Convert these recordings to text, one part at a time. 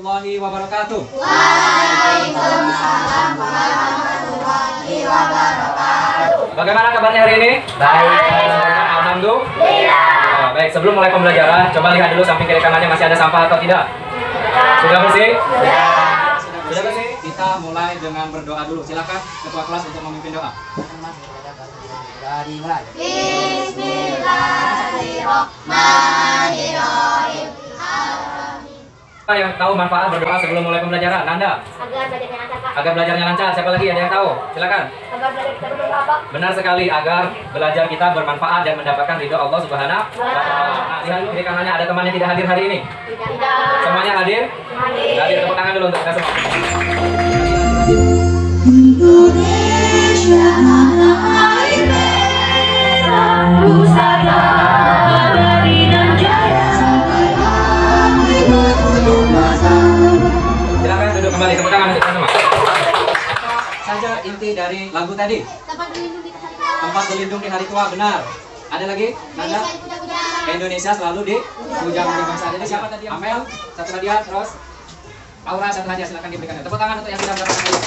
warahmatullahi wabarakatuh. Waalaikumsalam warahmatullahi wabarakatuh. Bagaimana kabarnya hari ini? Baik. Alhamdulillah. Baik, sebelum mulai pembelajaran, coba lihat dulu samping kiri kanannya masih ada sampah atau tidak? Sudah bersih? Sudah bersih? Kita mulai dengan berdoa dulu. Silakan ketua kelas untuk memimpin doa. Bismillahirrahmanirrahim. Siapa yang tahu manfaat berdoa sebelum mulai pembelajaran? Nanda? Agar belajarnya lancar, Pak. Agar belajarnya lancar. Siapa lagi? Ada yang tahu? Silakan. Agar belajar kita berdoa, Pak. Benar sekali, agar belajar kita bermanfaat dan mendapatkan ridho Allah Subhanahu wa Ta'ala. Nah, lihat di kanannya ada teman yang tidak hadir hari ini. Tidak. Semuanya hadir? Hadir, tepuk tangan dulu untuk kita semua. Indonesia air merah, pusaka abadi dan jaya. Silakan duduk kembali, tepuk tangan untuk kita semua. Saja inti dari lagu tadi. Tempat berlindung di hari tua, benar. Ada lagi? Nanda? Indonesia selalu dipuja oleh bangsa. Jadi siapa tadi? Amel, satu hadiah, terus Aura, satu hadiah, silakan diberikan. Tepuk tangan untuk yang sudah mendapatkan hadiah.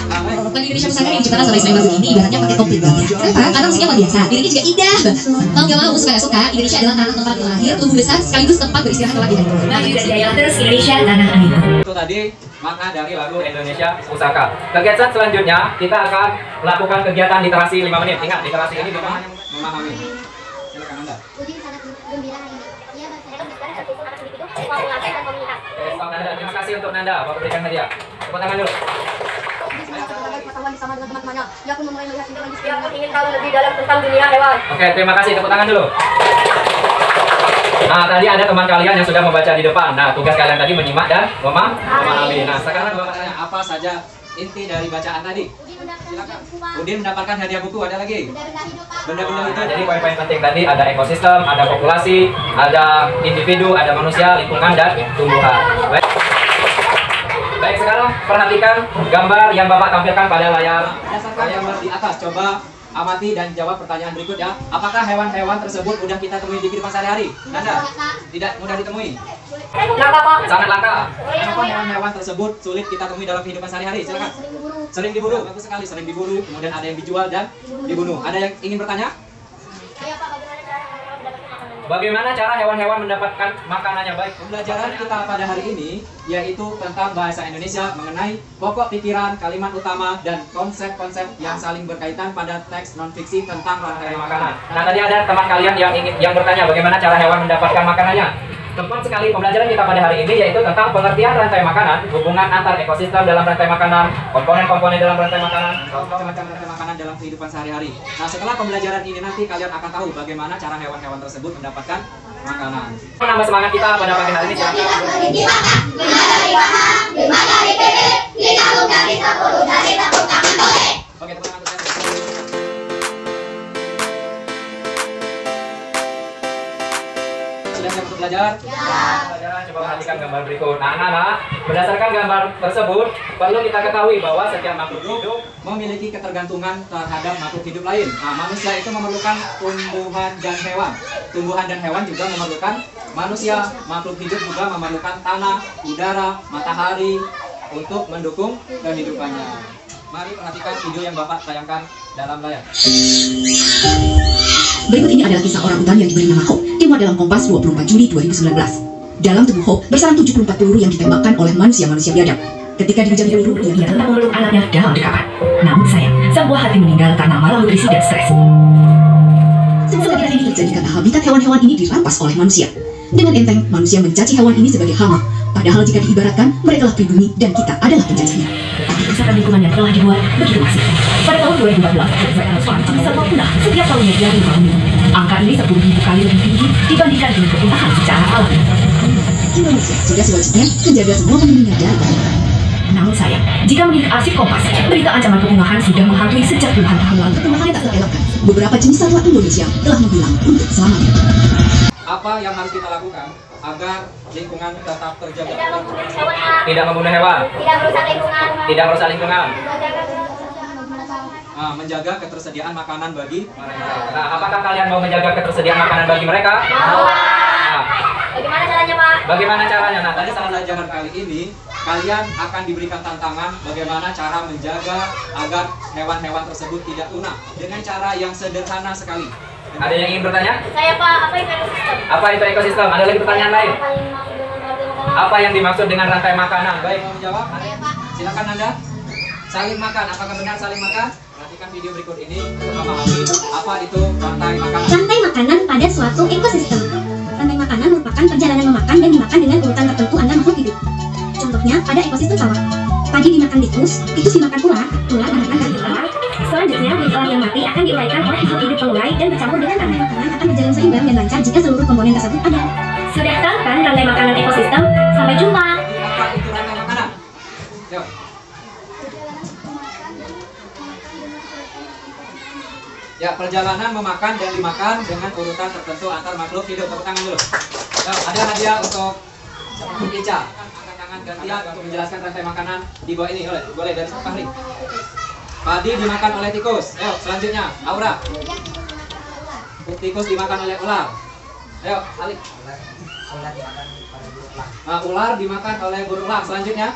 Amin. Bagi Indonesia Pusaka yang diciptakan oleh Ismail Marzuki ini ibaratnya pakai topi banget. Kenapa? Karena musiknya luar biasa. Liriknya juga indah banget. Mau gak mau, suka gak suka, Indonesia adalah tanah tempat lahir, tumbuh besar, sekaligus tempat beristirahat kelak di hari tua. Maju dan jaya terus Indonesia tanah air. Itu tadi makna dari lagu Indonesia Pusaka. Kegiatan selanjutnya kita akan melakukan kegiatan literasi 5 menit. Ingat, literasi ini bukan hanya memahami. Silakan Anda. Udin sangat gembira hari ini. Ia bersedia sekarang satu anak individu, formulasi dan komunitas. Stop Nanda. Terima kasih untuk Nanda. Bapak berikan hadiah. Tepuk tangan dulu. Pengetahuan bersama dengan teman-temannya. Ia pun memulai melihat tindakan diskriminasi. Ingin tahu lebih dalam tentang dunia hewan. Oke, terima kasih. Tepuk tangan dulu. Nah, tadi ada teman kalian yang sudah membaca di depan. Nah, tugas kalian tadi menyimak dan memahami. Nah, sekarang Bapak tanya apa saja inti dari bacaan tadi? Silakan. Udin mendapatkan hadiah buku. Ada lagi? Benda-benda itu. Jadi poin-poin penting tadi ada ekosistem, ada populasi, ada individu, ada manusia, lingkungan dan tumbuhan. Baik. Baik, sekarang perhatikan gambar yang Bapak tampilkan pada layar. Berdasarkan gambar di atas, coba amati dan jawab pertanyaan berikut ya. Apakah hewan-hewan tersebut mudah kita temui di kehidupan sehari-hari? Nanda? Tidak mudah ditemui. Langka, Pak. Sangat langka. Kenapa hewan-hewan tersebut sulit kita temui dalam kehidupan sehari-hari? Silakan. Sering diburu. Bagus sekali, sering diburu. Kemudian ada yang dijual dan dibunuh. Ada yang ingin bertanya? Iya, Pak. Bagaimana cara hewan-hewan mendapatkan makanannya? Baik, pembelajaran kita pada hari ini yaitu tentang bahasa Indonesia mengenai pokok pikiran, kalimat utama, dan konsep-konsep yang saling berkaitan pada teks non-fiksi tentang rantai makanan. Nah, tadi ada teman kalian yang bertanya bagaimana cara hewan mendapatkan makanannya. Tepat sekali pembelajaran kita pada hari ini yaitu tentang pengertian rantai makanan, hubungan antar ekosistem dalam rantai makanan, komponen-komponen dalam rantai makanan, macam-macam rantai makanan dalam kehidupan sehari-hari. Nah, setelah pembelajaran ini nanti kalian akan tahu bagaimana cara hewan-hewan tersebut mendapatkan makanan. Menambah semangat kita pada pagi hari ini, silakan. Oke, tepuk tangan untuk saya. Sudah siap untuk belajar? Pelajaran, coba perhatikan gambar berikut. Nah, anak-anak, berdasarkan gambar tersebut, perlu kita ketahui bahwa setiap makhluk hidup memiliki ketergantungan terhadap makhluk hidup lain. Nah, manusia itu memerlukan tumbuhan dan hewan. Tumbuhan dan hewan juga memerlukan manusia. Makhluk hidup juga memerlukan tanah, udara, matahari untuk mendukung kehidupannya. Mari perhatikan video yang Bapak tayangkan dalam layar. Berikut ini adalah kisah orang utan yang diberi nama Hope, dimuat dalam Kompas 24 Juli 2019. Dalam tubuh Hope bersarang 74 peluru yang ditembakkan oleh manusia-manusia biadab. Ketika dihujani peluru, ia Ia tetap memeluk anaknya dalam dekapan. Namun sayang, sang buah hati meninggal karena malnutrisi dan stres. Kejadian ini terjadi karena habitat hewan-hewan ini dirampas oleh manusia. Dengan enteng, manusia mencaci hewan ini sebagai hama. Padahal jika diibaratkan, mereka lah pribumi dan kita adalah penjajahnya. Tapi kerusakan lingkungan yang telah dibuat begitu masif. Pada tahun 2014, Federal Farm bisa punah setiap tahunnya dari tahun. Angka ini 10.000 kali lebih tinggi dibandingkan dengan kepunahan secara alami. Indonesia sudah sewajibnya menjaga semua penghuninya dari bahaya. Namun sayang, jika melihat arsip Kompas, berita ancaman kepunahan sudah menghantui sejak puluhan tahun lalu. Permasalahan tak terelakkan. Beberapa jenis satwa Indonesia telah menghilang untuk selamanya. Apa yang harus kita lakukan agar lingkungan tetap terjaga? Tidak membunuh hewan, Pak. Tidak membunuh hewan, Tidak merusak lingkungan. tidak merusak lingkungan, Menjaga menjaga ketersediaan makanan bagi mereka. Nah, apakah kalian mau menjaga ketersediaan makanan bagi mereka? Mau, Pak. Nah, Bagaimana caranya, Pak? Bagaimana caranya? Nah, tadi saat pelajaran kali ini kalian akan diberikan tantangan bagaimana cara menjaga agar hewan-hewan tersebut tidak punah dengan cara yang sederhana sekali. Ada yang ingin bertanya? Saya Pak, apa itu ekosistem? Apa itu ekosistem? Ada lagi pertanyaan lain? Apa yang dimaksud dengan rantai makanan? Apa yang dimaksud dengan rantai makanan? Baik, mau menjawab? Saya Pak. Silakan Anda. Saling makan. Apakah benar saling makan? Perhatikan video berikut ini untuk memahami apa itu rantai makanan. Rantai makanan pada suatu ekosistem. Rantai makanan merupakan perjalanan memakan dan dimakan dengan urutan tertentu antar makhluk hidup. Contohnya pada ekosistem sawah. Padi dimakan tikus dimakan ular dimakan karnivora. Selanjutnya, ular yang mati akan diuraikan oleh makhluk hidup pengurai dan bercampur dengan rantai makanan akan berjalan seimbang dan lancar jika seluruh komponen tersebut ada. Sudah tahu kan rantai makanan ekosistem? Sampai jumpa. Apa itu rantai makanan? Yuk. Ya, perjalanan memakan dan dimakan dengan urutan tertentu antar makhluk hidup. Tepuk tangan dulu. Yuk, ada hadiah untuk Ica. Angkat tangan gantian untuk menjelaskan rantai makanan di bawah ini. Boleh dari Fahri. Padi dimakan oleh tikus. Ayo, selanjutnya Aura. Tikus dimakan oleh ular. Ayo, Alik. Nah, ular dimakan oleh burung elang. Selanjutnya,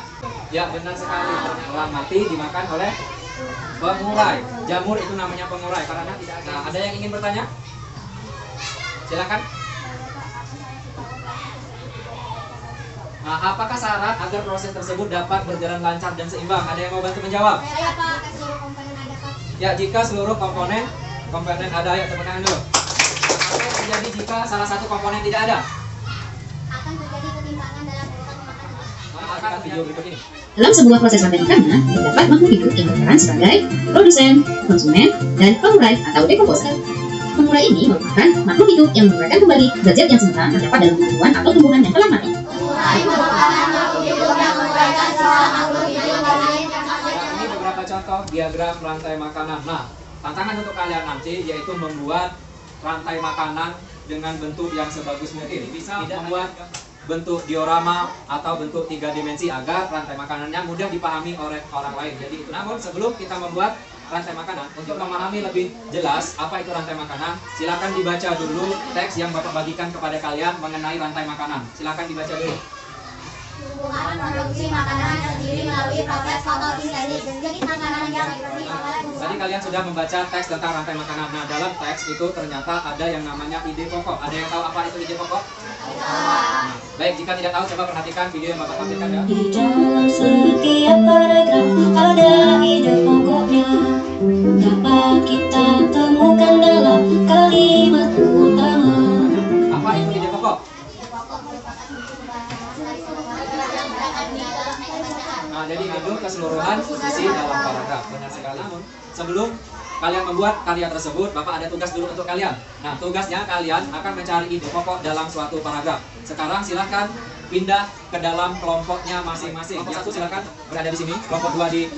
ya benar sekali. Elang mati dimakan oleh pengurai. Jamur itu namanya pengurai karena tidak ada. Nah, ada yang ingin bertanya? Silakan. Nah, apakah syarat agar proses tersebut dapat berjalan lancar dan seimbang? Ada yang mau bantu menjawab? Saya Pak, seluruh komponen ada Pak. Ya, jika seluruh komponen ada, ya tepuk tangan dulu. Apa yang terjadi jika salah satu komponen tidak ada? Akan terjadi ketimpangan dalam urutan makanan. Perhatikan video berikut ini. Dalam sebuah proses rantai makanan, terdapat makhluk hidup yang berperan sebagai produsen, konsumen, dan pengurai atau dekomposer. Pengurai ini merupakan makhluk hidup yang menguraikan kembali zat-zat yang sementara terdapat dalam tumbuhan atau tumbuhan yang telah mati. Ini beberapa contoh diagram rantai makanan. Nah, tantangan untuk kalian nanti yaitu membuat rantai makanan dengan bentuk yang sebagus mungkin. Bisa membuat bentuk diorama atau bentuk 3 dimensi agar rantai makanannya mudah dipahami oleh orang lain. Jadi itu. Namun sebelum kita membuat rantai makanan, untuk memahami lebih jelas apa itu rantai makanan, silakan dibaca dulu teks yang Bapak bagikan kepada kalian mengenai rantai makanan. Silakan dibaca dulu. Tumbuhan produksi makanan sendiri melalui proses fotosintesis. Jadi makanan yang diproduksi oleh Tadi kalian sudah membaca teks tentang rantai makanan. Nah, dalam teks itu ternyata ada yang namanya ide pokok. Ada yang tahu apa itu ide pokok? Nah, baik, jika tidak tahu coba perhatikan video yang Bapak tampilkan ya. Di dalam setiap paragraf ada ide pokoknya. Dapat kita temukan dalam kalimat utama. Apa itu ide pokok? Nah, jadi itu keseluruhan isi dalam paragraf. Benar sekali. Namun, sebelum kalian membuat karya tersebut, Bapak ada tugas dulu untuk kalian. Nah, tugasnya kalian akan mencari ide pokok dalam suatu paragraf. Sekarang silahkan pindah ke dalam kelompoknya masing-masing. Kelompok 1 silahkan berada di sini, kelompok 2 di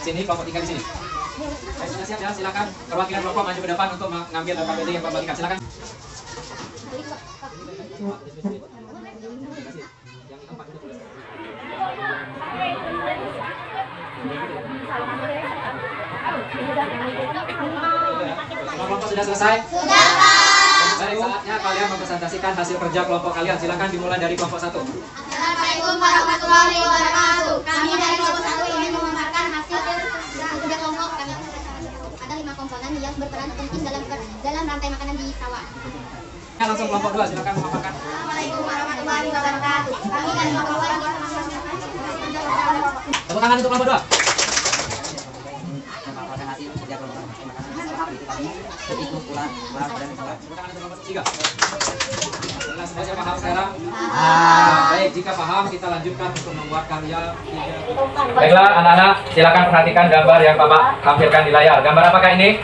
sini, kelompok 3 di sini. Sudah siap ya? Silahkan perwakilan kelompok maju ke depan untuk mengambil KPD yang Bapak bagikan. Silahkan. Kelompok sudah selesai? Sudah, Pak. Baik, saatnya kalian mempresentasikan hasil kerja kelompok kalian. Silakan dimulai dari kelompok 1. Assalamualaikum warahmatullahi wabarakatuh. Kami dari kelompok 1 ingin memaparkan hasil kerja kelompok kami. Ada 5 komponen yang berperan penting dalam rantai makanan di sawah. Langsung kelompok 2, silakan memaparkan. Assalamualaikum warahmatullahi wabarakatuh. Kami dari kelompok 2 ingin memaparkan Tepuk tangan untuk kelompok 2. Tepuk tangan untuk kelompok 3. Semuanya paham sekarang? Baik, jika paham kita lanjutkan untuk membuat karya. Baiklah anak-anak, silakan perhatikan gambar yang Bapak tampilkan di layar. Gambar apakah ini?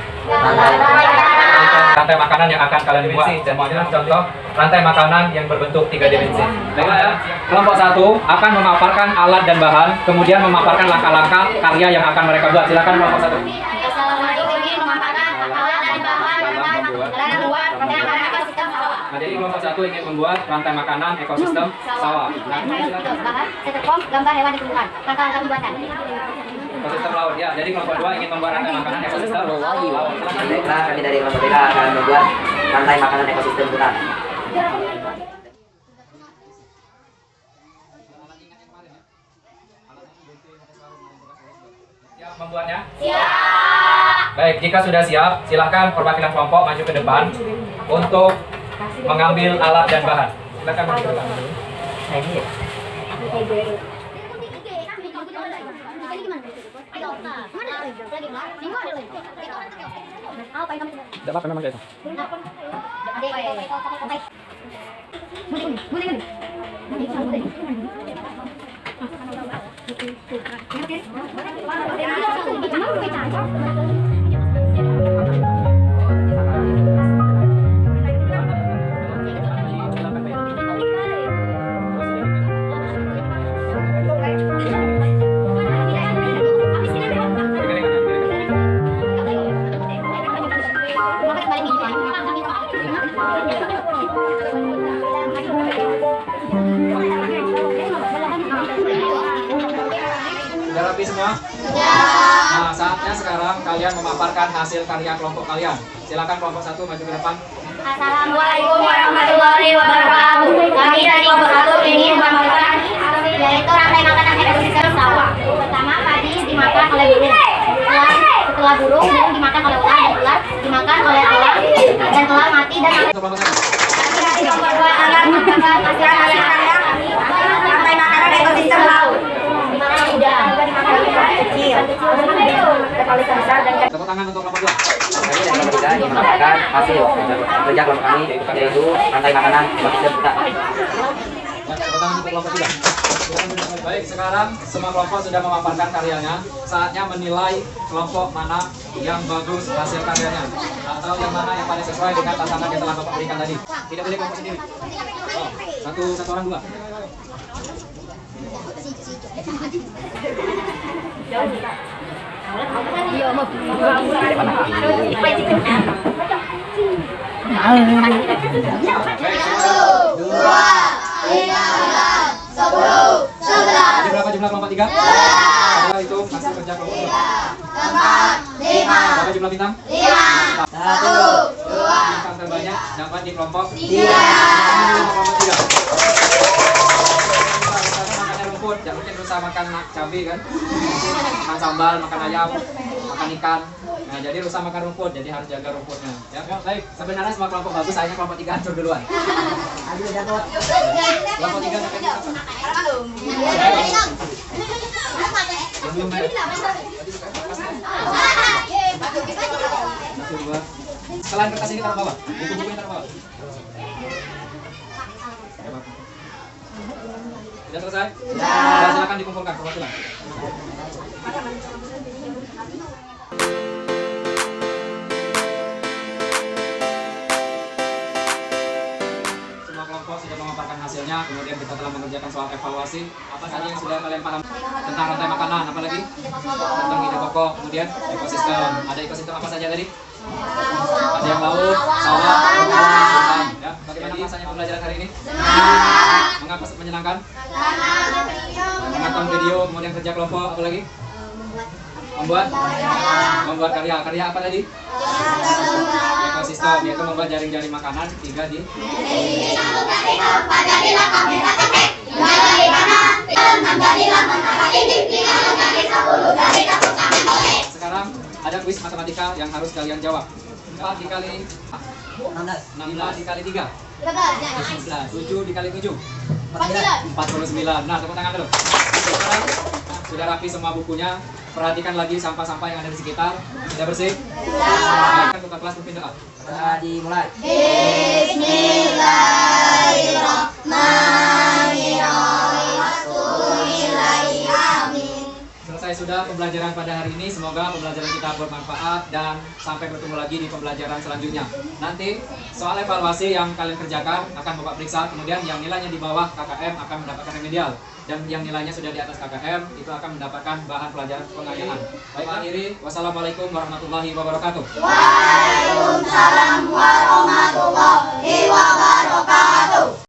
Rantai makanan yang akan kalian buat. Semuanya contoh rantai makanan yang berbentuk 3 dimensi. Baiklah ya. Kelompok 1 akan memaparkan alat dan bahan, kemudian memaparkan langkah-langkah karya yang akan mereka buat. Silakan kelompok 1. Assalamualaikum ingin memaparkan alat dan bahan dalam membuat rantai makanan ekosistem sawah. Nah, jadi kelompok 1 ingin membuat rantai makanan ekosistem sawah. Nah, silakan. Bahan setekom gambar hewan di tumbuhan. Langkah-langkah pembuatan. Ekosistem laut ya. Jadi kelompok 2 ingin membuat rantai makanan ekosistem laut. Silakan. Baiklah, kami dari kelompok 3 akan membuat rantai makanan ekosistem hutan. membuatnya? Siap. Baik, jika sudah siap, silakan perwakilan kelompok maju ke depan untuk mengambil alat dan bahan. Silakan maju ke depan. Dapat memang kayak itu. Sudah rapi semua? Nah, saatnya sekarang kalian memaparkan hasil karya kelompok kalian. Silakan kelompok 1 maju ke depan. Assalamualaikum warahmatullahi wabarakatuh. Kami dari kelompok 1 ingin memaparkan yaitu rantai makanan ekosistem sawah. Pertama, padi dimakan oleh burung. Setelah burung dimakan oleh ular, dan ular dimakan oleh elang, dan elang mati dan Untuk kelompok 1. dari kelompok 2 akan mengembangkan hasil karya rantai makanan ekosistem laut. Dimakan udang, juga dimakan ikan kecil, besar dan Tepuk tangan untuk kelompok 2. Kami dari kelompok 3 ingin memaparkan hasil kerja kelompok kami, yaitu rantai makanan ekosistem kita. Tepuk tangan untuk kelompok 3. Baik, sekarang semua kelompok sudah memaparkan karyanya. Saatnya menilai kelompok mana yang bagus hasil karyanya, atau yang mana yang paling sesuai dengan tantangan yang telah Bapak berikan tadi. Tidak boleh kelompok sendiri. Oh, satu orang 2. Jadi berapa jumlah kelompok 3? Adalah itu hasil kerja kelompok 2. Berapa jumlah bintang? 5. 1, 2. Bintang terbanyak dapat di kelompok 3. Kelompok 3. Makannya rumput, jangan mungkin berusaha makan cabai kan? Makan sambal, makan ayam, makan ikan. Nah, jadi rusak makan rumput, jadi harus jaga rumputnya. Ya, baik. Sebenarnya semua kelompok bagus, hanya kelompok 3 hancur duluan. Kelompok 3 sampai belum ya? Selain kertas ini taruh bawah, buku-bukunya taruh bawah. Sudah selesai? Sudah, silakan dikumpulkan perwakilan. Semua kelompok sudah memaparkan hasilnya, kemudian kita telah mengerjakan soal evaluasi. Apa saja yang sudah kalian paham tentang rantai makanan, apalagi tentang ide pokok, kemudian ekosistem. Ada ekosistem apa saja tadi? Ada yang laut, sawah, hutan. Ya, bagaimana rasanya pembelajaran hari ini? Mengapa menyenangkan? Menonton video, kemudian kerja kelompok, apa lagi? Membuat karya apa tadi? Ekosistem, yaitu membuat jaring-jaring makanan 3 di Sekarang ada kuis matematika yang harus kalian jawab. 4 dikali 16 dikali 3 11, 7 dikali 7 49. Nah, tepuk tangan dulu. Sekarang sudah rapi semua bukunya. Perhatikan lagi sampah-sampah yang ada di sekitar. Sudah bersih? Sudah. Buka kelas pimpin doa. Dimulai. Selesai sudah pembelajaran pada hari ini. Semoga pembelajaran kita bermanfaat dan sampai bertemu lagi di pembelajaran selanjutnya. Nanti soal evaluasi yang kalian kerjakan akan Bapak periksa. Kemudian yang nilainya di bawah KKM akan mendapatkan remedial. Dan yang nilainya sudah di atas KKM itu akan mendapatkan bahan pelajaran pengayaan. Baik, akhiri. Wassalamualaikum warahmatullahi wabarakatuh. Waalaikumsalam warahmatullahi wabarakatuh.